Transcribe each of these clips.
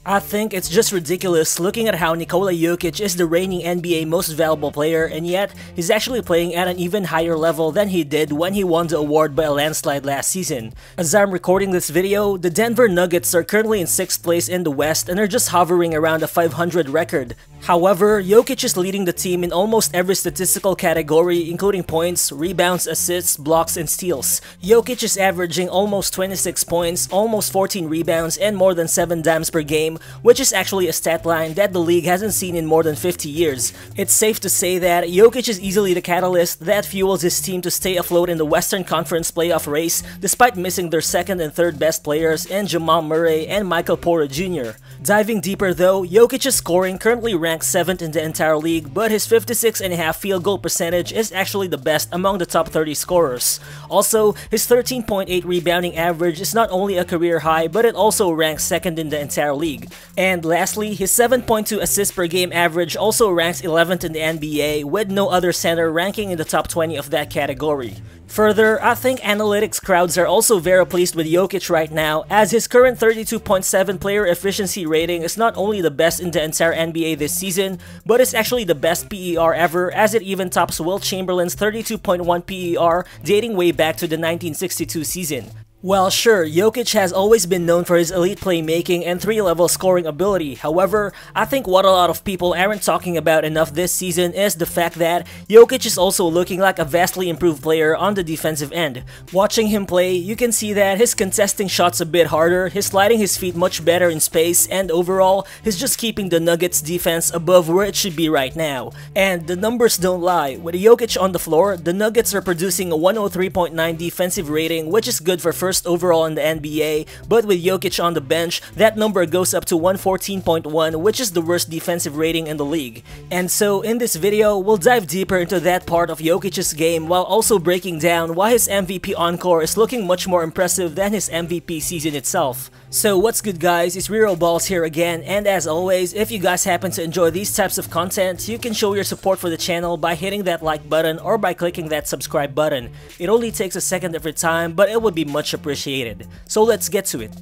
I think it's just ridiculous looking at how Nikola Jokic is the reigning NBA most valuable player, and yet he's actually playing at an even higher level than he did when he won the award by a landslide last season. As I'm recording this video, the Denver Nuggets are currently in 6th place in the West and are just hovering around a 500 record. However, Jokic is leading the team in almost every statistical category, including points, rebounds, assists, blocks, and steals. Jokic is averaging almost 26 points, almost 14 rebounds, and more than 7 dimes per game, which is actually a stat line that the league hasn't seen in more than 50 years. It's safe to say that Jokic is easily the catalyst that fuels his team to stay afloat in the Western Conference playoff race despite missing their second and third best players in Jamal Murray and Michael Porter Jr. Diving deeper though, Jokic's scoring currently ranks 7th in the entire league, but his 56.5 field goal percentage is actually the best among the top 30 scorers. Also, his 13.8 rebounding average is not only a career high, but it also ranks 2nd in the entire league. And lastly, his 7.2 assists per game average also ranks 11th in the NBA, with no other center ranking in the top 20 of that category. Further, I think analytics crowds are also very pleased with Jokic right now, as his current 32.7 player efficiency rating is not only the best in the entire NBA this season, but it's actually the best PER ever, as it even tops Wilt Chamberlain's 32.1 PER dating way back to the 1962 season. Well, sure, Jokic has always been known for his elite playmaking and 3-level scoring ability. However, I think what a lot of people aren't talking about enough this season is the fact that Jokic is also looking like a vastly improved player on the defensive end. Watching him play, you can see that he's contesting shots a bit harder, he's sliding his feet much better in space, and overall, he's just keeping the Nuggets defense above where it should be right now. And the numbers don't lie. With Jokic on the floor, the Nuggets are producing a 103.9 defensive rating, which is good for first overall in the NBA, but with Jokic on the bench, that number goes up to 114.1, which is the worst defensive rating in the league. And so in this video, we'll dive deeper into that part of Jokic's game while also breaking down why his MVP encore is looking much more impressive than his MVP season itself. So what's good guys, it's Real Balls here again, and as always, if you guys happen to enjoy these types of content, you can show your support for the channel by hitting that like button or by clicking that subscribe button. It only takes a second of your time, but it would be much appreciated. So let's get to it.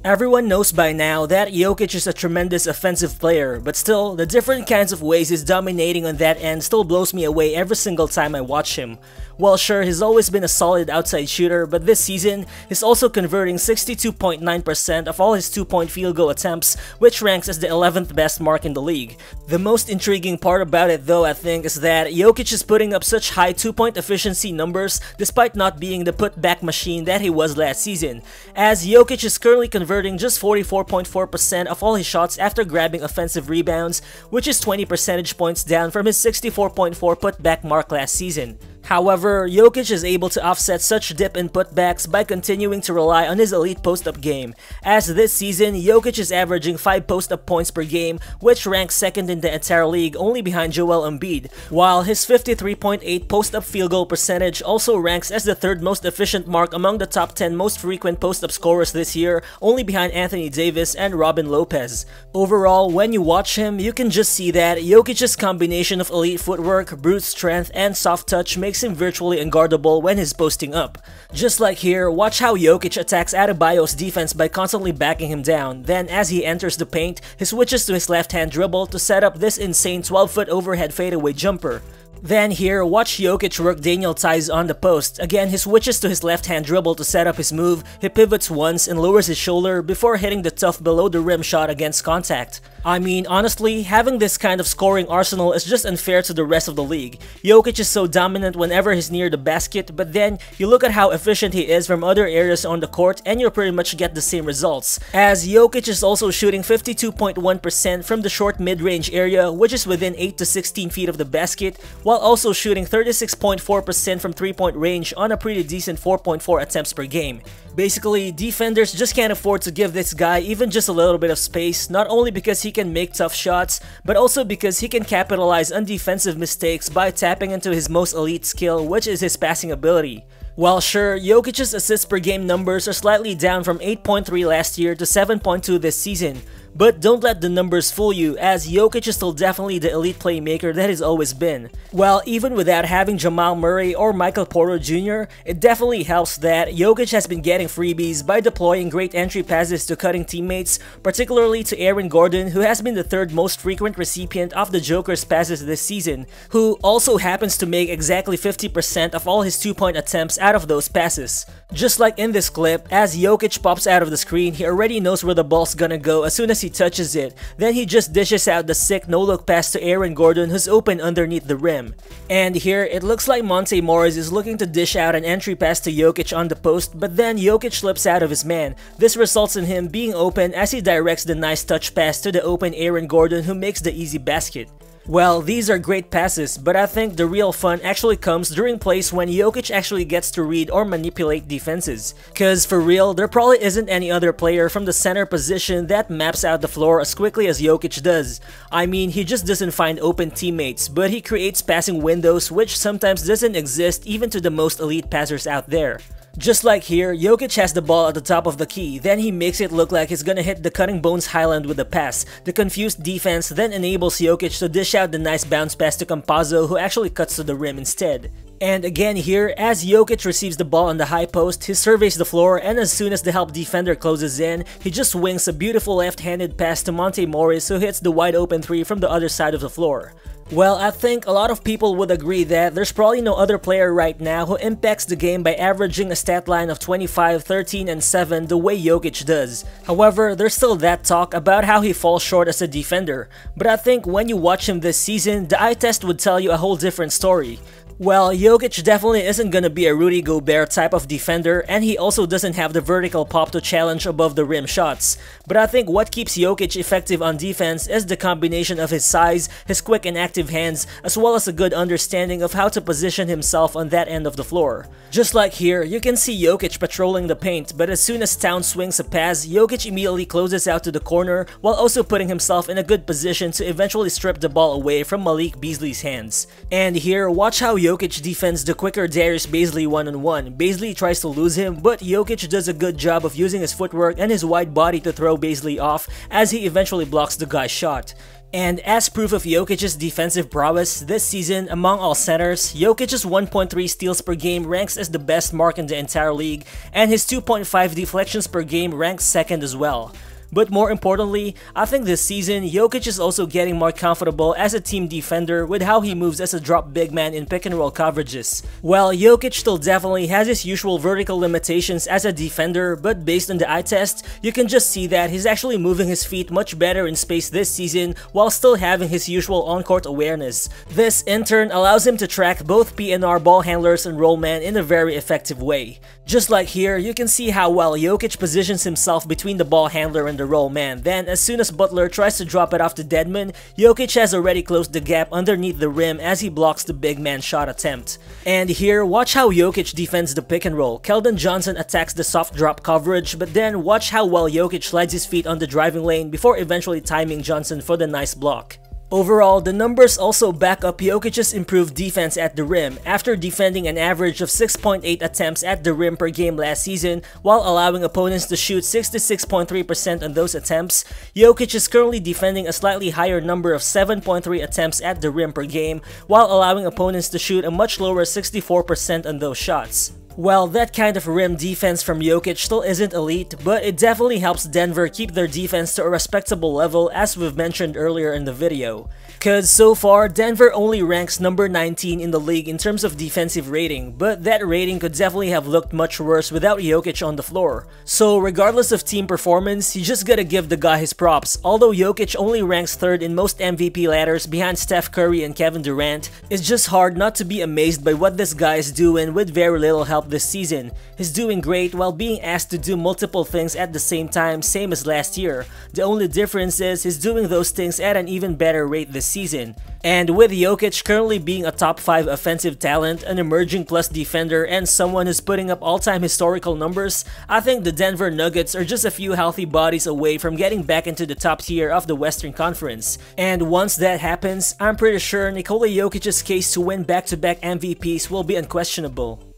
Everyone knows by now that Jokic is a tremendous offensive player, but still, the different kinds of ways he's dominating on that end still blows me away every single time I watch him. Well, sure, he's always been a solid outside shooter, but this season, he's also converting 62.9% of all his 2-point field goal attempts, which ranks as the 11th best mark in the league. The most intriguing part about it though, I think, is that Jokic is putting up such high 2-point efficiency numbers despite not being the putback machine that he was last season, as Jokic is currently converting just 44.4% of all his shots after grabbing offensive rebounds, which is 20 percentage points down from his 64.4 putback mark last season. However, Jokic is able to offset such dip in putbacks by continuing to rely on his elite post-up game, as this season, Jokic is averaging 5 post-up points per game, which ranks 2nd in the entire league, only behind Joel Embiid, while his 53.8 post-up field goal percentage also ranks as the 3rd most efficient mark among the top 10 most frequent post-up scorers this year, only behind Anthony Davis and Robin Lopez. Overall, when you watch him, you can just see that Jokic's combination of elite footwork, brute strength, and soft touch makes him virtually unguardable when he's posting up. Just like here, watch how Jokic attacks Adebayo's defense by constantly backing him down, then as he enters the paint, he switches to his left-hand dribble to set up this insane 12-foot overhead fadeaway jumper. Then here, watch Jokic work Daniel Tice on the post. Again, he switches to his left-hand dribble to set up his move, he pivots once and lowers his shoulder before hitting the tough below-the-rim shot against contact. I mean, honestly, having this kind of scoring arsenal is just unfair to the rest of the league. Jokic is so dominant whenever he's near the basket, but then you look at how efficient he is from other areas on the court and you'll pretty much get the same results, as Jokic is also shooting 52.1% from the short mid-range area, which is within 8 to 16 feet of the basket, while also shooting 36.4% from 3-point range on a pretty decent 4.4 attempts per game. Basically, defenders just can't afford to give this guy even just a little bit of space, not only because he can make tough shots, but also because he can capitalize on defensive mistakes by tapping into his most elite skill, which is his passing ability. While sure, Jokic's assists per game numbers are slightly down from 8.3 last year to 7.2 this season, But don't let the numbers fool you, as Jokic is still definitely the elite playmaker that he's always been. Well, even without having Jamal Murray or Michael Porter Jr., it definitely helps that Jokic has been getting freebies by deploying great entry passes to cutting teammates, particularly to Aaron Gordon, who has been the third most frequent recipient of the Joker's passes this season, who also happens to make exactly 50% of all his 2-point attempts out of those passes. Just like in this clip, as Jokic pops out of the screen, he already knows where the ball's gonna go as soon as he touches it. Then he just dishes out the sick no-look pass to Aaron Gordon, who's open underneath the rim. And here, it looks like Monte Morris is looking to dish out an entry pass to Jokic on the post, but then Jokic slips out of his man. This results in him being open as he directs the nice touch pass to the open Aaron Gordon, who makes the easy basket. Well, these are great passes, but I think the real fun actually comes during plays when Jokic actually gets to read or manipulate defenses. Cause for real, there probably isn't any other player from the center position that maps out the floor as quickly as Jokic does. I mean, he just doesn't find open teammates, but he creates passing windows which sometimes doesn't exist even to the most elite passers out there. Just like here, Jokic has the ball at the top of the key, then he makes it look like he's gonna hit the Cutting Bones Highland with a pass. The confused defense then enables Jokic to dish out the nice bounce pass to Campazzo, who actually cuts to the rim instead. And again here, as Jokic receives the ball on the high post, he surveys the floor, and as soon as the help defender closes in, he just wings a beautiful left-handed pass to Monte Morris, who hits the wide open 3 from the other side of the floor. Well, I think a lot of people would agree that there's probably no other player right now who impacts the game by averaging a stat line of 25, 13, and 7 the way Jokic does. However, there's still that talk about how he falls short as a defender, but I think when you watch him this season, the eye test would tell you a whole different story. Well, Jokic definitely isn't gonna be a Rudy Gobert type of defender, and he also doesn't have the vertical pop to challenge above the rim shots. But I think what keeps Jokic effective on defense is the combination of his size, his quick and active hands, as well as a good understanding of how to position himself on that end of the floor. Just like here, you can see Jokic patrolling the paint, but as soon as Towns swings a pass, Jokic immediately closes out to the corner while also putting himself in a good position to eventually strip the ball away from Malik Beasley's hands. And here, watch how Jokic defends the quicker Darius Bazley one-on-one. Bazley tries to lose him, but Jokic does a good job of using his footwork and his wide body to throw Bazley off as he eventually blocks the guy's shot. And as proof of Jokic's defensive prowess, this season, among all centers, Jokic's 1.3 steals per game ranks as the best mark in the entire league, and his 2.5 deflections per game ranks second as well. But more importantly, I think this season, Jokic is also getting more comfortable as a team defender with how he moves as a drop big man in pick and roll coverages. While Jokic still definitely has his usual vertical limitations as a defender, but based on the eye test, you can just see that he's actually moving his feet much better in space this season while still having his usual on-court awareness. This in turn allows him to track both PNR ball handlers and roll man in a very effective way. Just like here, you can see how well Jokic positions himself between the ball handler and the roll man. Then, as soon as Butler tries to drop it off to Dedmon, Jokic has already closed the gap underneath the rim as he blocks the big man shot attempt. And here, watch how Jokic defends the pick and roll. Keldon Johnson attacks the soft drop coverage, but then watch how well Jokic slides his feet on the driving lane before eventually timing Johnson for the nice block. Overall, the numbers also back up Jokic's improved defense at the rim after defending an average of 6.8 attempts at the rim per game last season while allowing opponents to shoot 66.3% on those attempts. Jokic is currently defending a slightly higher number of 7.3 attempts at the rim per game while allowing opponents to shoot a much lower 64% on those shots. Well, that kind of rim defense from Jokic still isn't elite, but it definitely helps Denver keep their defense to a respectable level as we've mentioned earlier in the video. Cause so far, Denver only ranks number 19 in the league in terms of defensive rating, but that rating could definitely have looked much worse without Jokic on the floor. So regardless of team performance, you just gotta give the guy his props. Although Jokic only ranks 3rd in most MVP ladders behind Steph Curry and Kevin Durant, it's just hard not to be amazed by what this guy is doing with very little help this season. He's doing great while being asked to do multiple things at the same time, same as last year. The only difference is he's doing those things at an even better rate this season. And with Jokic currently being a top 5 offensive talent, an emerging plus defender, and someone who's putting up all-time historical numbers, I think the Denver Nuggets are just a few healthy bodies away from getting back into the top tier of the Western Conference. And once that happens, I'm pretty sure Nikola Jokic's case to win back-to-back MVPs will be unquestionable.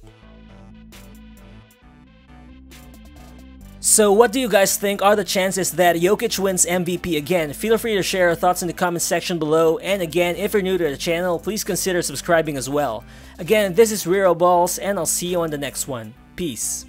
So what do you guys think are the chances that Jokic wins MVP again? Feel free to share your thoughts in the comment section below, and again, if you're new to the channel, please consider subscribing as well. Again, this is Rero Balls, and I'll see you on the next one. Peace.